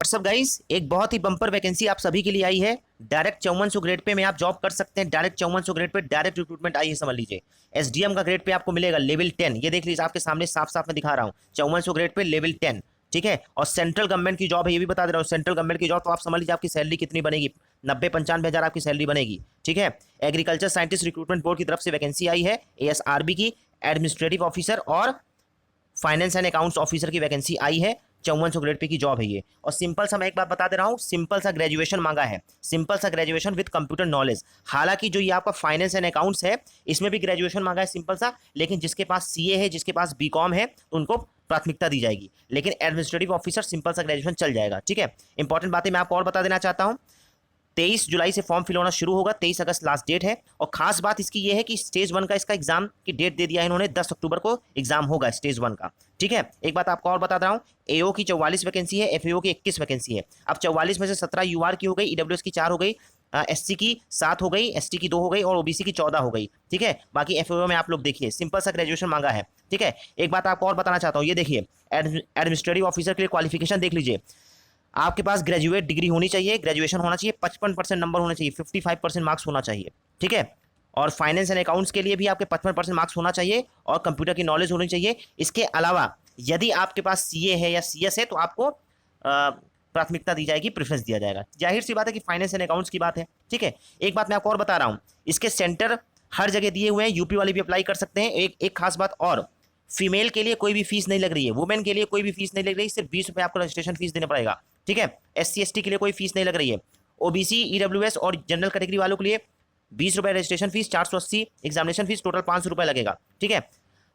WhatsApp guys, एक बहुत ही bumper vacancy आप सभी के लिए आई है। डायरेक्ट 5400 ग्रेड पे में आप जॉब कर सकते हैं। Direct 5400 grade pay direct recruitment आई है, समझ लीजिए। एसडीएम का ग्रेड पे आपको मिलेगा लेवल 10। ये देख लीजिए, आपके सामने साफ साफ मैं दिखा रहा हूँ, 5400 ग्रेड पे लेवल 10। ठीक है, और सेंट्रल गवर्नमेंट की जॉब है, ये भी बता दे रहा हूँ। सेंट्रल गवर्नमेंट की जॉब तो आप समझ लीजिए आपकी सैलरी कितनी बनेगी, 90-95 हज़ार आपकी सैलरी बनेगी। ठीक है, एग्रीकल्चर साइंटिस्ट रिक्रूटमेंट बोर्ड की तरफ से वैकेंसी आई है। एएसआरबी की एडमिनिस्ट्रेटिव ऑफिसर और फाइनेंस एंड अकाउंट्स ऑफिसर की वैकेंसी आई है। 5400 ग्रेड पे की जॉब है ये। और सिंपल सा मैं एक बात बता दे रहा हूँ, सिंपल सा ग्रेजुएशन मांगा है, सिंपल सा ग्रेजुएशन विद कंप्यूटर नॉलेज। हालांकि जो ये आपका फाइनेंस एंड अकाउंट्स है, इसमें भी ग्रेजुएशन मांगा है सिंपल सा, लेकिन जिसके पास सीए है, जिसके पास बीकॉम है, तो उनको प्राथमिकता दी जाएगी। लेकिन एडमिनिस्ट्रेटिव ऑफिसर सिंपल सा ग्रेजुएशन चल जाएगा। ठीक है, इंपॉर्टेंट बातें मैं आपको और बता देना चाहता हूँ। 23 जुलाई से फॉर्म फिल होना शुरू होगा, 23 अगस्त लास्ट डेट है। और खास बात इसकी ये है कि स्टेज 1 का इसका एग्जाम की डेट दे दिया है इन्होंने, 10 अक्टूबर को एग्जाम होगा स्टेज 1 का। ठीक है, एक बात आपको और बता रहा हूँ, एओ की 44 वैकेंसी है, एफएओ की 21 वैकेंसी है। अब 44 में से 17 यूआर की हो गई, ईडब्ल्यूएस की 4 हो गई, एससी की 7 हो गई, एसटी की 2 हो गई और ओबीसी की 14 हो गई। ठीक है, बाकी एफएओ में आप लोग देखिए सिंपल सा ग्रेजुएशन मांगा है। ठीक है, एक बात आपको और बताना चाहता हूँ, ये देखिए एडमिनिस्ट्रेटिव ऑफिसर के लिए क्वालिफिकेशन देख लीजिए। आपके पास ग्रेजुएट डिग्री होनी चाहिए, ग्रेजुएशन होना चाहिए, 55% नंबर होना चाहिए, 55% मार्क्स होना चाहिए। ठीक है, और फाइनेंस एंड अकाउंट्स के लिए भी आपके 55% मार्क्स होना चाहिए और कंप्यूटर की नॉलेज होनी चाहिए। इसके अलावा यदि आपके पास सीए है या सीएस है तो आपको प्राथमिकता दी जाएगी, प्रेफरेंस दिया जाएगा। जाहिर सी बात है कि फाइनेंस एंड अकाउंट्स की बात है। ठीक है, एक बात मैं आपको और बता रहा हूँ, इसके सेंटर हर जगह दिए हुए हैं, यूपी वाले भी अप्लाई कर सकते हैं। एक खास बात और, फीमेल के लिए कोई भी फीस नहीं लग रही है, वुमेन के लिए कोई भी फीस नहीं लग रही, सिर्फ 20 रुपये आपको रजिस्ट्रेशन फीस देना पड़ेगा। ठीक है, एससी एसटी के लिए कोई फीस नहीं लग रही है। ओबीसी ईडब्ल्यूएस और जनरल कैटेगरी वालों के लिए 20 रुपये registration fees, 480 examination fees, total 500 रुपये लगेगा। ठीक है,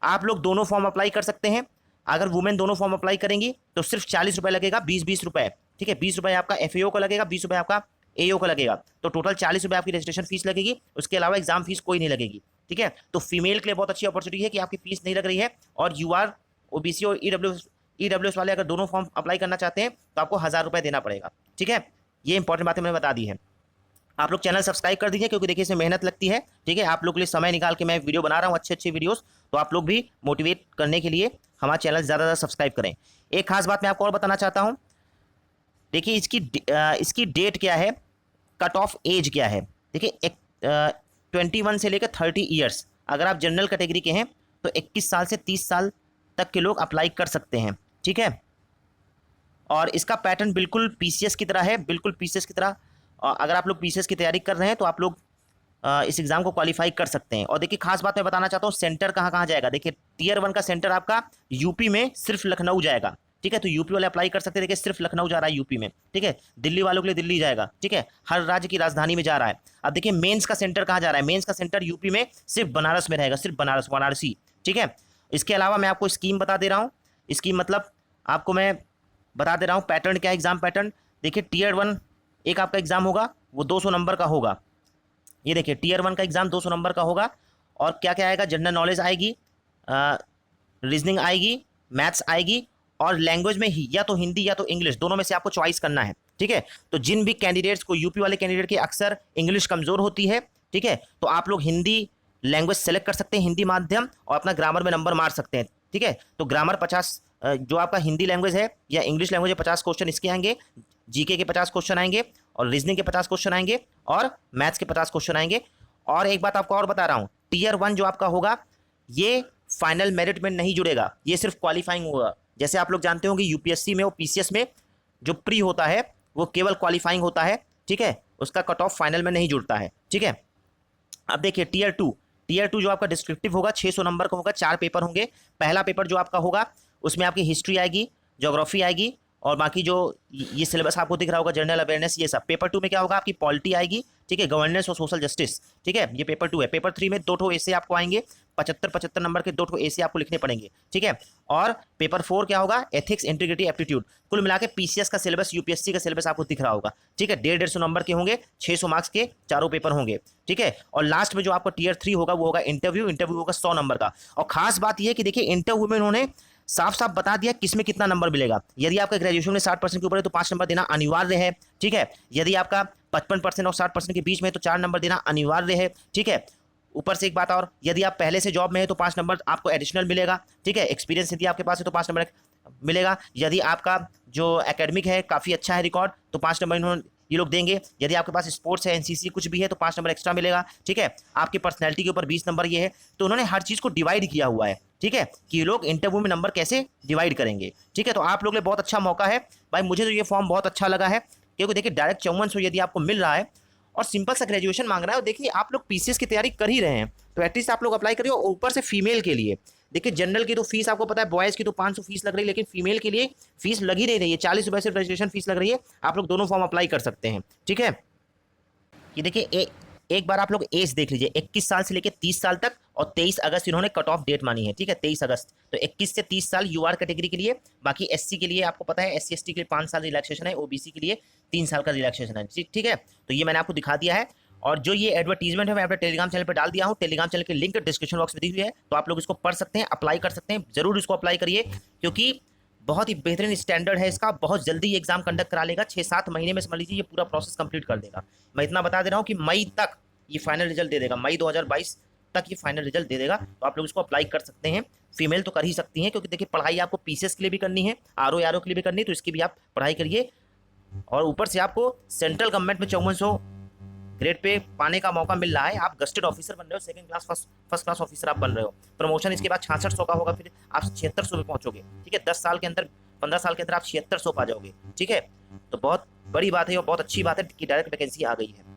आप लोग दोनों फॉर्म अप्लाई कर सकते हैं। अगर वुमेन दोनों फॉर्म अप्लाई करेंगी तो सिर्फ 40 रुपये लगेगा, 20-20 रुपये। ठीक है, 20 रुपये आपका एफएओ का लगेगा, 20 रुपये आपका एओ का लगेगा, तो टोटल 40 रुपये आपकी रजिस्ट्रेशन फीस लगेगी। उसके अलावा एग्जाम फीस कोई नहीं लगेगी। ठीक है, तो फीमेल के लिए बहुत अच्छी अपॉर्चुनिटी है कि आपकी फीस नहीं लग रही है। और यूआर, ओबीसी और ईडब्ल्यूएस वाले अगर दोनों फॉर्म अप्लाई करना चाहते हैं तो आपको 1000 रुपये देना पड़ेगा। ठीक है, ये इंपॉर्टेंट बातें मैंने बता दी है। आप लोग चैनल सब्सक्राइब कर दीजिए, क्योंकि देखिए इसमें मेहनत लगती है। ठीक है, आप लोग के लिए समय निकाल के मैं वीडियो बना रहा हूँ, अच्छे अच्छे वीडियोस, तो आप लोग भी मोटिवेट करने के लिए हमारा चैनल ज़्यादा ज़्यादा सब्सक्राइब करें। एक खास बात मैं आपको और बताना चाहता हूँ, देखिए इसकी डेट क्या है, कट ऑफ एज क्या है। देखिए 21 से लेकर 30 ईयर्स, अगर आप जनरल कैटेगरी के हैं तो 21 साल से 30 साल तक के लोग अप्लाई कर सकते हैं। ठीक है, और इसका पैटर्न बिल्कुल पीसीएस की तरह है, बिल्कुल पीसीएस की तरह। अगर आप लोग पीसीएस की तैयारी कर रहे हैं तो आप लोग इस एग्ज़ाम को क्वालिफाई कर सकते हैं। और देखिए खास बात मैं बताना चाहता हूँ, सेंटर कहाँ कहाँ जाएगा। देखिए टीयर 1 का सेंटर आपका यूपी में सिर्फ लखनऊ जाएगा। ठीक है, तो यूपी वाले अप्लाई कर सकते हैं। देखिए सिर्फ लखनऊ जा रहा है यूपी में। ठीक है, दिल्ली वालों के लिए दिल्ली जाएगा। ठीक है, हर राज्य की राजधानी में जा रहा है। अब देखिए मेंस का सेंटर कहाँ जा रहा है, मेंस का सेंटर यूपी में सिर्फ बनारस में रहेगा, सिर्फ बनारस, वाराणसी। ठीक है, इसके अलावा मैं आपको स्कीम बता दे रहा हूँ, स्कीम मतलब आपको मैं बता दे रहा हूँ पैटर्न क्या है, एग्जाम पैटर्न। देखिए टीयर 1 एक आपका एग्जाम होगा, वो 200 नंबर का होगा। ये देखिए टीयर 1 का एग्जाम 200 नंबर का होगा। और क्या क्या आएगा, जनरल नॉलेज आएगी, रीजनिंग आएगी, मैथ्स आएगी, और लैंग्वेज में ही या तो हिंदी या तो इंग्लिश, दोनों में से आपको चॉइस करना है। ठीक है, तो जिन भी कैंडिडेट्स को, यूपी वाले कैंडिडेट की अक्सर इंग्लिश कमज़ोर होती है, ठीक है, तो आप लोग हिंदी लैंग्वेज सेलेक्ट कर सकते हैं, हिंदी माध्यम, और अपना ग्रामर में नंबर मार सकते हैं। ठीक है, तो ग्रामर 50, जो आपका हिंदी लैंग्वेज है या इंग्लिश लैंग्वेज है, 50 क्वेश्चन इसके आएंगे, जीके के 50 क्वेश्चन आएंगे, और रीजनिंग के 50 क्वेश्चन आएंगे, और मैथ्स के 50 क्वेश्चन आएंगे। और एक बात आपको और बता रहा हूँ, टीयर 1 जो आपका होगा ये फाइनल मेरिट में नहीं जुड़ेगा, ये सिर्फ क्वालिफाइंग होगा। जैसे आप लोग जानते होंगे यूपीएससी में और पीसीएस में जो प्री होता है वो केवल क्वालिफाइंग होता है। ठीक है, उसका कट ऑफ फाइनल में नहीं जुड़ता है। ठीक है, अब देखिए टीयर 2 जो आपका डिस्क्रिप्टिव होगा 600 नंबर का होगा, 4 पेपर होंगे। पहला पेपर जो आपका होगा उसमें आपकी हिस्ट्री आएगी, ज्योग्राफी आएगी, और बाकी जो ये सिलेबस आपको दिख रहा होगा, जनरल अवेयरनेस, ये सब। पेपर 2 में क्या होगा, आपकी पॉलिटी आएगी। ठीक है, गवर्नेंस और सोशल जस्टिस। ठीक है, ये पेपर 2 है। पेपर 3 में 2 एसे आपको आएंगे, 75 नंबर के 2 एसे आपको लिखने पड़ेंगे। ठीक है, और पेपर 4 क्या होगा, एथिक्स, इंटीग्रिटी, एप्टीट्यूड। कुल मिला के पीसीएस का सिलेबस, यूपीएससी का सिलेबस आपको दिख रहा होगा। ठीक है, 150 नंबर के होंगे, 600 मार्क्स के चारों पेपर होंगे। ठीक है, और लास्ट में जो आपका टीयर 3 होगा वो होगा इंटरव्यू होगा 100 नंबर का। और खास बात यह है कि देखिए इंटरव्यू में उन्होंने साफ साफ बता दिया किसमें कितना नंबर मिलेगा। यदि आपका ग्रेजुएशन में 60% के ऊपर है तो 5 नंबर देना अनिवार्य है। ठीक है, यदि आपका 55% और 60% के बीच में है तो 4 नंबर देना अनिवार्य है। ठीक है, ऊपर से एक बात और, यदि आप पहले से जॉब में है तो 5 नंबर आपको एडिशनल मिलेगा। ठीक है, एक्सपीरियंस यदि आपके पास है तो 5 नंबर मिलेगा। यदि आपका जो एकेडमिक है काफ़ी अच्छा है रिकॉर्ड, तो 5 नंबर इन्होंने ये लोग देंगे। यदि आपके पास स्पोर्ट्स है, एनसीसी कुछ भी है, तो 5 नंबर एक्स्ट्रा मिलेगा। ठीक है, आपकी पर्सनैलिटी के ऊपर 20 नंबर ये है। तो उन्होंने हर चीज़ को डिवाइड किया हुआ है। ठीक है, कि ये लोग इंटरव्यू में नंबर कैसे डिवाइड करेंगे। ठीक है, तो आप लोग लिए बहुत अच्छा मौका है भाई। मुझे तो ये फॉर्म बहुत अच्छा लगा है, क्योंकि देखिए डायरेक्ट 5400 यदि आपको मिल रहा है और सिंपल सा ग्रेजुएशन मांग रहा है, और देखिए आप लोग पीसीएस की तैयारी कर ही रहे हैं, तो एटलीस्ट आप लोग अप्लाई करिए। और ऊपर से फीमेल के लिए देखिए, जनरल की तो फीस आपको पता है, बॉयज़ की तो 500 फीस लग रही है, लेकिन फीमेल के लिए फीस लग ही नहीं रही है, 40 रुपये से रजिस्ट्रेशन फीस लग रही है। आप लोग दोनों फॉर्म अप्लाई कर सकते हैं। ठीक है, ये देखिए एक बार आप लोग एज देख लीजिए, 21 साल से लेकर 30 साल तक, और 23 अगस्त इन्होंने कट ऑफ डेट मानी है। ठीक है, 23 अगस्त, तो 21 से 30 साल यूआर कैटेगरी के लिए। बाकी एससी के लिए आपको पता है, एससी एसटी के लिए 5 साल रिलैक्सेशन है, ओबीसी के लिए 3 साल का रिलैक्सेशन है। ठीक है, तो ये मैंने आपको दिखा दिया है। और जो ये एडवर्टीजमेंट है मैं अपने टेलीग्राम चैनल पर डाल दिया हूँ। टेलीग्राम चैनल की लिंक डिस्क्रिप्शन बॉक्स में दी हुई है, तो आप लोग इसको पढ़ सकते हैं, अप्लाई कर सकते हैं। जरूर इसको अप्लाई करिए, क्योंकि बहुत ही बेहतरीन स्टैंडर्ड है इसका। बहुत जल्दी ये एग्जाम कंडक्ट करा लेगा, 6-7 महीने में समझ लीजिए ये पूरा प्रोसेस कंप्लीट कर देगा। मैं इतना बता दे रहा हूँ कि मई तक ये फाइनल रिजल्ट दे देगा, मई 2022 तक ये फाइनल रिजल्ट दे देगा। तो आप लोग इसको अप्लाई कर सकते हैं। फीमेल तो कर ही सकती हैं, क्योंकि देखिए पढ़ाई आपको पीसीएस के लिए भी करनी है, आरओ आरओ के लिए भी करनी है, तो इसकी भी आप पढ़ाई करिए। और ऊपर से आपको सेंट्रल गवर्नमेंट में 5400 ग्रेड पे पाने का मौका मिल रहा है। आप गस्टेड ऑफिसर बन रहे हो, second class first class officer आप बन रहे हो। प्रमोशन इसके बाद 6600 का होगा, फिर आप 7600 पे पहुंचोगे। ठीक है, 10 साल के अंदर, 15 साल के अंदर आप 7600 पा जाओगे। ठीक है, तो बहुत बड़ी बात है और बहुत अच्छी बात है कि डायरेक्ट वैकेंसी आ गई है।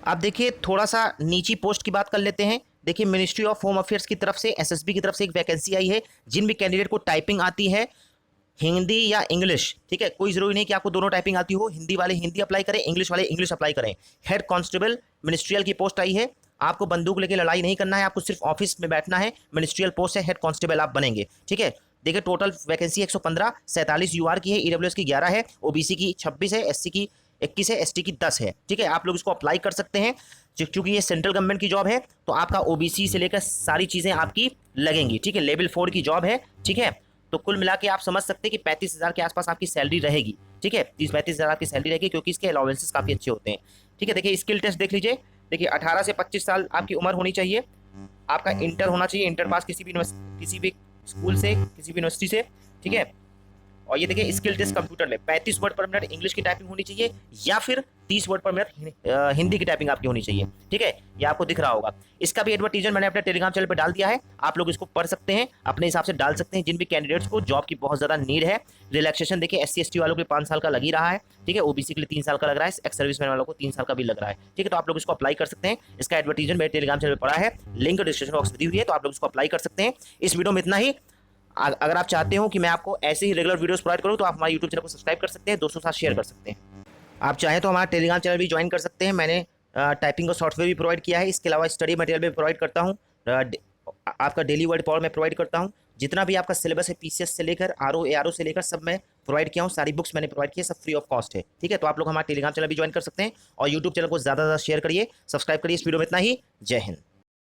आप देखिए थोड़ा सा नीची पोस्ट की बात कर लेते हैं। देखिए मिनिस्ट्री ऑफ होम अफेयर्स की तरफ से, एसएसबी की तरफ से एक वैकेंसी आई है। जिन भी कैंडिडेट को टाइपिंग आती है, हिंदी या इंग्लिश, ठीक है, कोई जरूरी नहीं कि आपको दोनों टाइपिंग आती हो। हिंदी वाले हिंदी अप्लाई करें, इंग्लिश वाले इंग्लिश अप्लाई करें। हेड कांस्टेबल मिनिस्ट्रियल की पोस्ट आई है। आपको बंदूक लेके लड़ाई नहीं करना है, आपको सिर्फ ऑफिस में बैठना है। मिनिस्ट्रियल पोस्ट है, हेड कांस्टेबल आप बनेंगे। ठीक है, देखिए टोटल वैकेंसी 115, 47 यूआर की है, ईडब्ल्यूएस की 11 है, ओबीसी की 26 है, एससी की 21 है, एसटी की 10 है। ठीक है, आप लोग इसको अप्लाई कर सकते हैं। क्योंकि ये सेंट्रल गवर्नमेंट की जॉब है, तो आपका ओबीसी से लेकर सारी चीज़ें आपकी लगेंगी। ठीक है, लेवल 4 की जॉब है। ठीक है, तो कुल मिला के आप समझ सकते हैं कि 35,000 के आसपास आपकी सैलरी रहेगी। ठीक है, 30-35 हज़ार की सैलरी रहेगी, क्योंकि इसके अलाउंसेस काफ़ी अच्छे होते हैं। ठीक है, देखिए स्किल टेस्ट देख लीजिए। देखिए 18 से 25 साल आपकी उम्र होनी चाहिए। आपका इंटर होना चाहिए, इंटर पास किसी भी स्कूल से, किसी भी यूनिवर्सिटी से। ठीक है, और ये देखिए स्किल टेस्ट कंप्यूटर में 35 वर्ड पर मिनट इंग्लिश की टाइपिंग होनी चाहिए, या फिर 30 वर्ड पर मिनट हिंदी की टाइपिंग आपकी होनी चाहिए। ठीक है, ये आपको दिख रहा होगा। इसका भी एडवर्टीजमेंट मैंने अपने टेलीग्राम चैनल पर डाल दिया है, आप लोग इसको पढ़ सकते हैं, अपने हिसाब से डाल सकते हैं। जिन भी कैंडिडेट्स को जॉब की बहुत ज़्यादा नीड है। रिलैक्सेशन देखिए एससी एसटी वालों के 5 साल का लग ही रहा है। ठीक है, ओबीसी के लिए 3 साल का लग रहा है, एक्स सर्विसमैन वालों को 3 साल का भी लग रहा है। ठीक है, तो आप लोग इसको अप्लाई कर सकते हैं। इसका एडवर्टीजमेंट मेरे टेलीग्राम चैनल पर पड़ा है, लिंक डिस्क्रिप्शन बॉक्स में दी हुई है, तो आप लोग इसको अप्लाई कर सकते हैं। इस वीडियो में इतना ही। अगर आप चाहते हो कि मैं आपको ऐसे ही रेगुलर वीडियोस प्रोवाइड करूं, तो आप हमारे यूट्यूब चैनल को सब्सक्राइब कर सकते हैं, दोस्तों के साथ शेयर कर सकते हैं। आप चाहें तो हमारा टेलीग्राम चैनल भी ज्वाइन कर सकते हैं। मैंने टाइपिंग का सॉफ्टवेयर भी प्रोवाइड किया है। इसके अलावा स्टडी मटेरियल भी प्रोवाइड करता हूँ। आपका डेली वर्ड पावर मैं प्रोवाइड करता हूँ। जितना भी आपका सिलेबस है पीसीएस से लेकर आरओ एआरओ से लेकर सब मैं प्रोवाइड किया हूँ। सारी बुक्स मैंने प्रोवाइड की है, सब फ्री ऑफ कॉस्ट है। ठीक है, तो आप लोग हमारा टेलीग्राम चैनल भी ज्वाइन कर सकते हैं, और यूट्यूब चैनल को ज़्यादा से ज़्यादा शेयर करिए, सब्सक्राइब करिए। इस वीडियो में इतना ही। जय हिंद।